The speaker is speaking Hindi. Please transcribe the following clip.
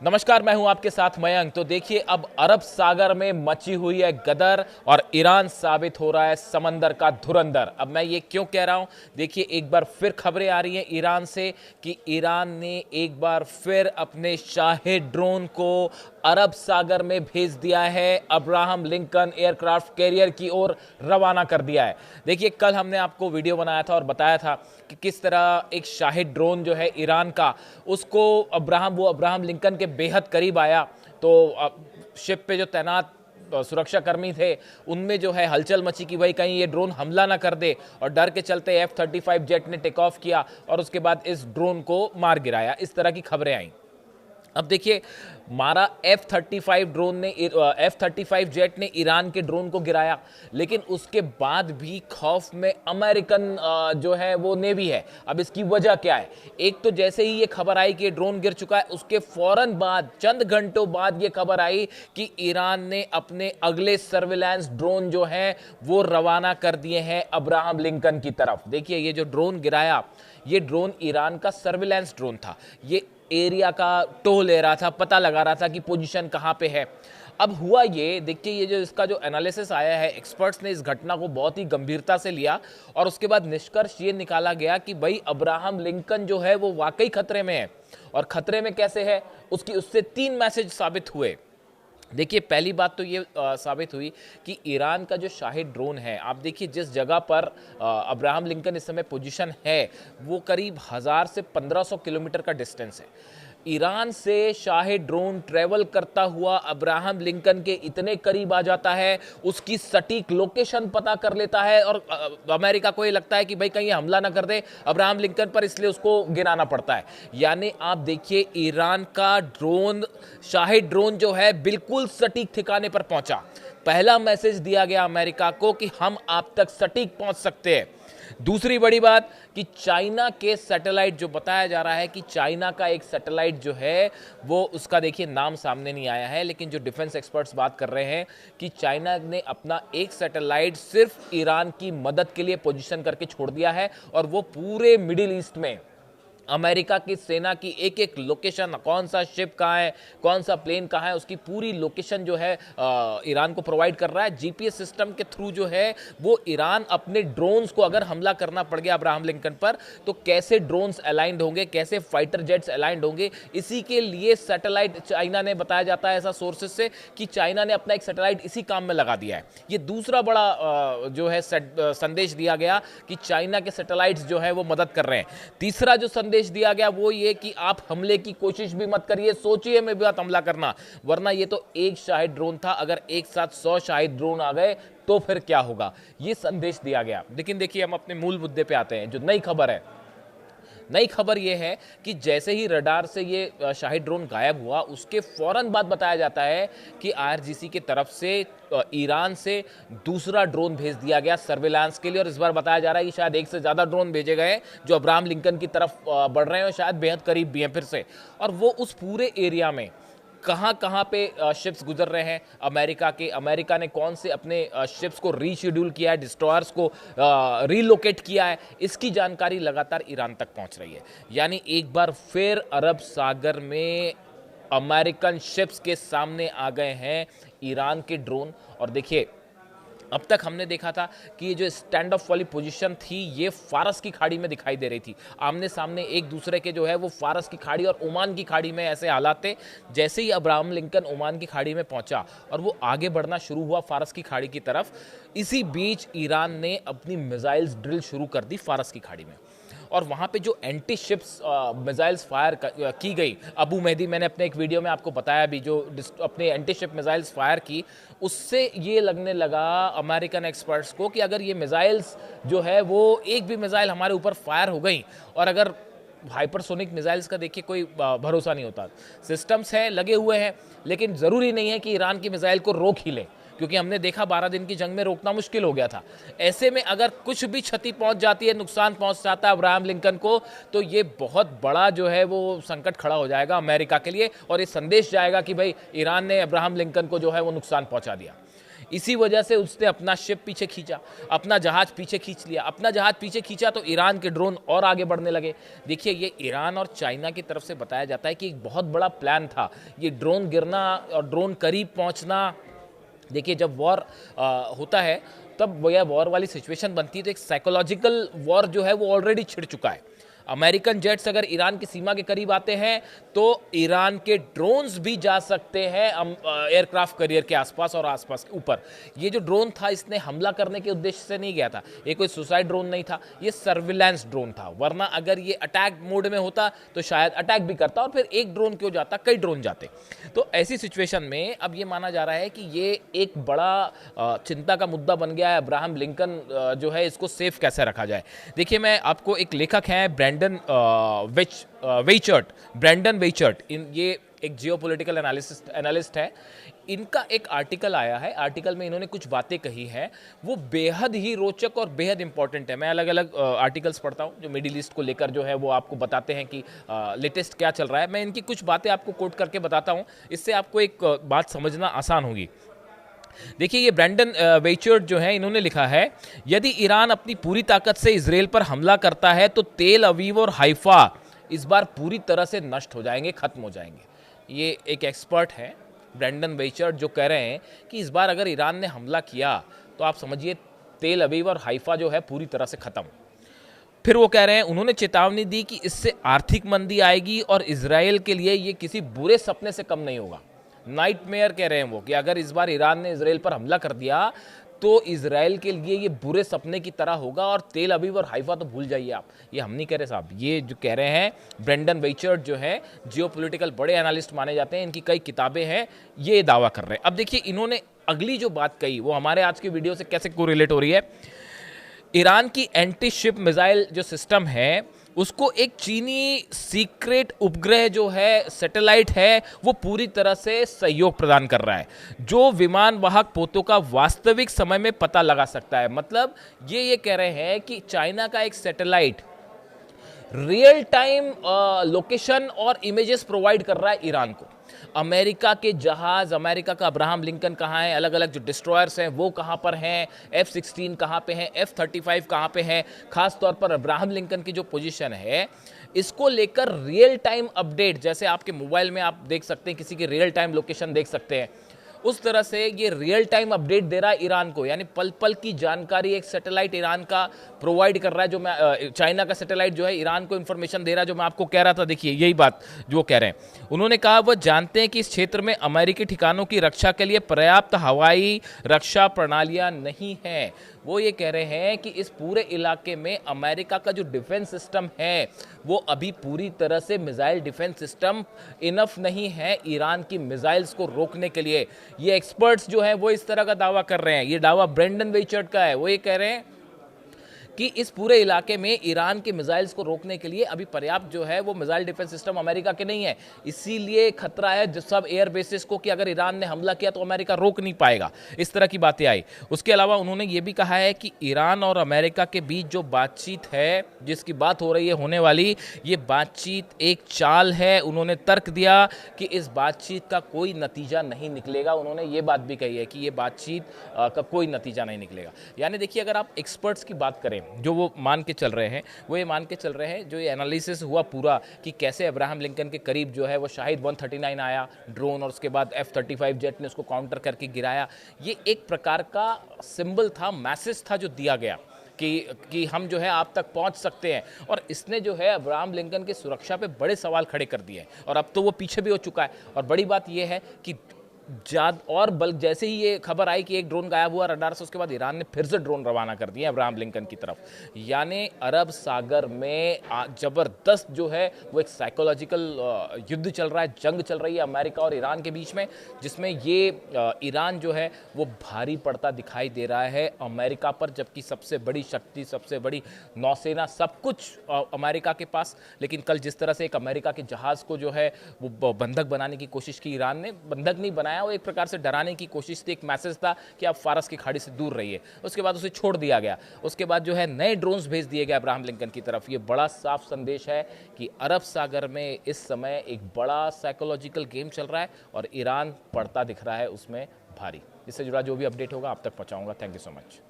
नमस्कार, मैं हूं आपके साथ मयंक। तो देखिए, अब अरब सागर में मची हुई है गदर और ईरान साबित हो रहा है समंदर का धुरंधर। अब मैं ये क्यों कह रहा हूं? देखिए, एक बार फिर खबरें आ रही हैं ईरान से कि ईरान ने एक बार फिर अपने शाही ड्रोन को अरब सागर में भेज दिया है, अब्राहम लिंकन एयरक्राफ्ट कैरियर की ओर रवाना कर दिया है। देखिए, कल हमने आपको वीडियो बनाया था और बताया था कि किस तरह एक शाहिद ड्रोन जो है ईरान का, उसको अब्राहम लिंकन के बेहद करीब आया। तो शिप पे जो तैनात सुरक्षाकर्मी थे, उनमें जो है हलचल मची कि भाई कहीं ये ड्रोन हमला ना कर दे, और डर के चलते F-35 जेट ने टेक ऑफ किया और उसके बाद इस ड्रोन को मार गिराया। इस तरह की खबरें आई। अब देखिए, मारा F-35 जेट ने ईरान के ड्रोन को गिराया, लेकिन उसके बाद भी खौफ में अमेरिकन जो है वो नेवी है। अब इसकी वजह क्या है? एक तो जैसे ही ये खबर आई कि ये ड्रोन गिर चुका है, उसके फौरन बाद चंद घंटों बाद ये खबर आई कि ईरान ने अपने अगले सर्विलांस ड्रोन जो है वो रवाना कर दिए हैं अब्राहम लिंकन की तरफ। देखिए, ये जो ड्रोन गिराया, ये ड्रोन ईरान का सर्विलांस ड्रोन था। ये एरिया का टो ले रहा था, पता लगा रहा था कि पोजीशन कहां पे है। अब हुआ ये, देखिए, ये जो इसका जो एनालिसिस आया है, एक्सपर्ट्स ने इस घटना को बहुत ही गंभीरता से लिया और उसके बाद निष्कर्ष ये निकाला गया कि भाई अब्राहम लिंकन जो है वो वाकई खतरे में है। और खतरे में कैसे है, उससे 3 मैसेज साबित हुए। देखिए, पहली बात तो ये साबित हुई कि ईरान का जो शाहिद ड्रोन है, आप देखिए जिस जगह पर अब्राहम लिंकन इस समय पोजीशन है, वो करीब 1000 से 1500 किलोमीटर का डिस्टेंस है। ईरान से शाहिद ड्रोन ट्रेवल करता हुआ अब्राहम लिंकन के इतने करीब आ जाता है, उसकी सटीक लोकेशन पता कर लेता है, और अमेरिका को ये लगता है कि भाई कहीं हमला ना कर दे अब्राहम लिंकन पर, इसलिए उसको गिराना पड़ता है। यानी आप देखिए, ईरान का ड्रोन, शाहिद ड्रोन जो है, बिल्कुल सटीक ठिकाने पर पहुंचा। पहला मैसेज दिया गया अमेरिका को कि हम आप तक सटीक पहुंच सकते हैं। दूसरी बड़ी बात कि चाइना के सैटेलाइट, जो बताया जा रहा है कि चाइना का एक सैटेलाइट जो है वो, उसका देखिए नाम सामने नहीं आया है, लेकिन जो डिफेंस एक्सपर्ट्स बात कर रहे हैं कि चाइना ने अपना एक सैटेलाइट सिर्फ ईरान की मदद के लिए पोजीशन करके छोड़ दिया है, और वो पूरे मिडिल ईस्ट में अमेरिका की सेना की एक एक लोकेशन, कौन सा शिप कहाँ है, कौन सा प्लेन कहाँ है, उसकी पूरी लोकेशन जो है ईरान को प्रोवाइड कर रहा है। जीपीएस सिस्टम के थ्रू जो है वो ईरान अपने ड्रोन्स को, अगर हमला करना पड़ गया अब्राहम लिंकन पर, तो कैसे ड्रोन्स अलाइंड होंगे, कैसे फाइटर जेट्स अलाइंड होंगे, इसी के लिए सैटेलाइट चाइना ने, बताया जाता है ऐसा सोर्सेज से कि चाइना ने अपना एक सैटेलाइट इसी काम में लगा दिया है। ये दूसरा बड़ा जो है संदेश दिया गया कि चाइना के सैटेलाइट्स जो है वो मदद कर रहे हैं। तीसरा जो संदेश दिया गया वो ये कि आप हमले की कोशिश भी मत करिए, सोचिए में भी मत हमला करना, वरना ये तो एक शाहिद ड्रोन था, अगर एक साथ 100 शाहिद ड्रोन आ गए तो फिर क्या होगा, ये संदेश दिया गया। लेकिन देखिए, हम अपने मूल मुद्दे पे आते हैं। जो नई खबर है, नई खबर यह है कि जैसे ही रडार से ये शाहिद ड्रोन गायब हुआ, उसके फौरन बाद बताया जाता है कि आईआरजीसी की तरफ से ईरान से दूसरा ड्रोन भेज दिया गया सर्विलांस के लिए। और इस बार बताया जा रहा है कि शायद एक से ज़्यादा ड्रोन भेजे गए जो अब्राहम लिंकन की तरफ बढ़ रहे हैं, और शायद बेहद करीब भी हैं फिर से। और वो उस पूरे एरिया में कहाँ कहाँ पे शिप्स गुजर रहे हैं अमेरिका ने कौन से अपने शिप्स को रीशेड्यूल किया है, डिस्ट्रॉयर्स को रीलोकेट किया है, इसकी जानकारी लगातार ईरान तक पहुंच रही है। यानी एक बार फिर अरब सागर में अमेरिकन शिप्स के सामने आ गए हैं ईरान के ड्रोन। और देखिए, अब तक हमने देखा था कि ये जो स्टैंड ऑफ वाली पोजीशन थी, ये फारस की खाड़ी में दिखाई दे रही थी। आमने सामने एक दूसरे के जो है वो फारस की खाड़ी और ओमान की खाड़ी में ऐसे हालात थे। जैसे ही अब्राहम लिंकन ओमान की खाड़ी में पहुंचा और वो आगे बढ़ना शुरू हुआ फारस की खाड़ी की तरफ, इसी बीच ईरान ने अपनी मिसाइल्स ड्रिल शुरू कर दी फारस की खाड़ी में। और वहाँ पे जो एंटी शिप्स मिसाइल्स फायर की गई, अबू मेहदी, मैंने अपने एक वीडियो में आपको बताया भी, जो अपने एंटी शिप मिसाइल्स फायर की, उससे ये लगने लगा अमेरिकन एक्सपर्ट्स को कि अगर ये मिसाइल्स जो है वो, एक भी मिसाइल हमारे ऊपर फायर हो गई, और अगर हाइपरसोनिक मिसाइल्स का देखिए कोई भरोसा नहीं होता, सिस्टम्स हैं लगे हुए हैं, लेकिन ज़रूरी नहीं है कि ईरान की मिसाइल को रोक ही लें, क्योंकि हमने देखा 12 दिन की जंग में रोकना मुश्किल हो गया था। ऐसे में अगर कुछ भी क्षति पहुंच जाती है, नुकसान पहुंच जाता है अब्राहम लिंकन को, तो ये बहुत बड़ा जो है वो संकट खड़ा हो जाएगा अमेरिका के लिए, और ये संदेश जाएगा कि भाई ईरान ने अब्राहम लिंकन को जो है वो नुकसान पहुंचा दिया। इसी वजह से उसने अपना शिप पीछे खींचा, अपना जहाज पीछे खींच लिया। अपना जहाज पीछे खींचा तो ईरान के ड्रोन और आगे बढ़ने लगे। देखिए, ये ईरान और चाइना की तरफ से बताया जाता है कि एक बहुत बड़ा प्लान था ये ड्रोन गिरना और ड्रोन करीब पहुंचना। देखिए, जब वॉर होता है तब वह वॉर वाली सिचुएशन बनती है तो एक साइकोलॉजिकल वॉर जो है वो ऑलरेडी छिड़ चुका है। अमेरिकन जेट्स अगर ईरान की सीमा के करीब आते हैं तो ईरान के ड्रोन्स भी जा सकते हैं एयरक्राफ्ट कैरियर के आसपास और आसपास के ऊपर। ये जो ड्रोन था इसने हमला करने के उद्देश्य से नहीं गया था, ये कोई सुसाइड ड्रोन नहीं था, ये सर्विलांस ड्रोन था। वरना अगर ये अटैक मोड में होता तो शायद अटैक भी करता और फिर एक ड्रोन क्यों जाता, कई ड्रोन जाते। तो ऐसी सिचुएशन में अब ये माना जा रहा है कि ये एक बड़ा चिंता का मुद्दा बन गया है। अब्राहम लिंकन जो है इसको सेफ कैसे रखा जाए। देखिए, मैं आपको एक लेखक हैं ब्रैंडन वेचर्ट, ये एक जियोपॉलिटिकल एनालिस्ट है। इनका एक आर्टिकल आया है, आर्टिकल में इन्होंने कुछ बातें कही हैं वो बेहद ही रोचक और बेहद इंपॉर्टेंट है। मैं अलग अलग आर्टिकल्स पढ़ता हूँ जो मिडिल ईस्ट को लेकर जो है वो आपको बताते हैं कि लेटेस्ट क्या चल रहा है। मैं इनकी कुछ बातें आपको कोट करके बताता हूँ, इससे आपको एक बात समझना आसान होगी। देखिए, ये ब्रैंडन वेचर्ट जो है इन्होंने लिखा है, यदि ईरान अपनी पूरी ताकत से इजराइल पर हमला करता है तो तेल अवीव और हाइफा इस बार पूरी तरह से नष्ट हो जाएंगे, खत्म हो जाएंगे। ये एक एक्सपर्ट है ब्रैंडन वेचर्ट जो कह रहे हैं कि इस बार अगर ईरान ने हमला किया तो आप समझिए तेल अवीव और हाइफा जो है पूरी तरह से खत्म। फिर वो कह रहे हैं, उन्होंने चेतावनी दी कि इससे आर्थिक मंदी आएगी और इजराइल के लिए ये किसी बुरे सपने से कम नहीं होगा। नाइटमेयर कह रहे हैं वो कि अगर इस बार ईरान ने इजराइल पर हमला कर दिया तो इजराइल के लिए ये बुरे सपने की तरह होगा और तेल अवीव और हाइफा तो भूल जाइए आप। ये हम नहीं कह रहे साहब, ये जो कह रहे हैं ब्रेंडन वेचर्ट जो है जियोपॉलिटिकल बड़े एनालिस्ट माने जाते हैं, इनकी कई किताबें हैं, ये दावा कर रहे हैं। अब देखिए, इन्होंने अगली जो बात कही वो हमारे आज की वीडियो से कैसे कोरिलेट हो रही है। ईरान की एंटी शिप मिसाइल जो सिस्टम है उसको एक चीनी सीक्रेट उपग्रह जो है सैटेलाइट है वो पूरी तरह से सहयोग प्रदान कर रहा है जो विमान वाहक पोतों का वास्तविक समय में पता लगा सकता है। मतलब ये कह रहे हैं कि चाइना का एक सैटेलाइट रियल टाइम लोकेशन और इमेजेस प्रोवाइड कर रहा है ईरान को। अमेरिका के जहाज, अमेरिका का अब्राहम लिंकन कहाँ है, अलग अलग जो डिस्ट्रॉयर्स हैं वो कहाँ पर हैं, F-16 कहाँ पे हैं, F-35 कहाँ पे हैं, खास तौर पर अब्राहम लिंकन की जो पोजीशन है इसको लेकर रियल टाइम अपडेट, जैसे आपके मोबाइल में आप देख सकते हैं किसी की रियल टाइम लोकेशन देख सकते हैं, उस तरह से ये रियल टाइम अपडेट दे रहा है ईरान को। यानी पल पल की जानकारी एक सैटेलाइट ईरान का प्रोवाइड कर रहा है, जो मैं चाइना का सैटेलाइट जो है ईरान को इंफॉर्मेशन दे रहा है, जो मैं आपको कह रहा था। देखिए, यही बात जो कह रहे हैं, उन्होंने कहा वह जानते हैं कि इस क्षेत्र में अमेरिकी ठिकानों की रक्षा के लिए पर्याप्त हवाई रक्षा प्रणालियां नहीं हैं। वो ये कह रहे हैं कि इस पूरे इलाके में अमेरिका का जो डिफेंस सिस्टम है वो अभी पूरी तरह से मिसाइल डिफेंस सिस्टम इनफ नहीं है ईरान की मिसाइल्स को रोकने के लिए। ये एक्सपर्ट्स जो हैं वो इस तरह का दावा कर रहे हैं। ये दावा ब्रेंडन वेचर्ट का है। वो ये कह रहे हैं कि इस पूरे इलाके में ईरान के मिसाइल्स को रोकने के लिए अभी पर्याप्त जो है वो मिसाइल डिफेंस सिस्टम अमेरिका के नहीं है। इसीलिए खतरा है जो सब एयर बेसिस को कि अगर ईरान ने हमला किया तो अमेरिका रोक नहीं पाएगा। इस तरह की बातें आई। उसके अलावा उन्होंने ये भी कहा है कि ईरान और अमेरिका के बीच जो बातचीत है, जिसकी बात हो रही है होने वाली, ये बातचीत एक चाल है। उन्होंने तर्क दिया कि इस बातचीत का कोई नतीजा नहीं निकलेगा। उन्होंने ये बात भी कही है कि ये बातचीत का कोई नतीजा नहीं निकलेगा। यानी देखिए, अगर आप एक्सपर्ट्स की बात करें जो वो मान के चल रहे हैं, वो ये मान के चल रहे हैं, जो ये एनालिसिस हुआ पूरा कि कैसे अब्राहम लिंकन के करीब जो है वो शाहिद 139 आया ड्रोन और उसके बाद F-35 जेट ने उसको काउंटर करके गिराया। ये एक प्रकार का सिंबल था, मैसेज था जो दिया गया कि हम जो है आप तक पहुंच सकते हैं। और इसने जो है अब्राहम लिंकन की सुरक्षा पे बड़े सवाल खड़े कर दिए हैं और अब तो वो पीछे भी हो चुका है। और बड़ी बात ये है कि और बल्कि जैसे ही ये खबर आई कि एक ड्रोन गायब हुआ रडार से, उसके बाद ईरान ने फिर से ड्रोन रवाना कर दिए अब्राहम लिंकन की तरफ। यानी अरब सागर में जबरदस्त जो है वो एक साइकोलॉजिकल युद्ध चल रहा है, जंग चल रही है अमेरिका और ईरान के बीच में, जिसमें ये ईरान जो है वो भारी पड़ता दिखाई दे रहा है अमेरिका पर, जबकि सबसे बड़ी शक्ति, सबसे बड़ी नौसेना, सब कुछ अमेरिका के पास। लेकिन कल जिस तरह से एक अमेरिका के जहाज को जो है वो बंधक बनाने की कोशिश की ईरान ने, बंधक नहीं बनाया, वो एक प्रकार से डराने की कोशिश थी, एक मैसेज था कि आप फारस की खाड़ी से दूर रहिए। उसके बाद उसे छोड़ दिया गया। उसके बाद जो है नए ड्रोन्स भेज दिए गए अब्राहम लिंकन की तरफ। ये बड़ा साफ संदेश है कि अरब सागर में इस समय एक बड़ा साइकोलॉजिकल गेम चल रहा है और ईरान पड़ता दिख रहा है उसमें भारी। इससे जुड़ा जो भी अपडेट होगा आप तक पहुँचाऊँगा। Thank you so much.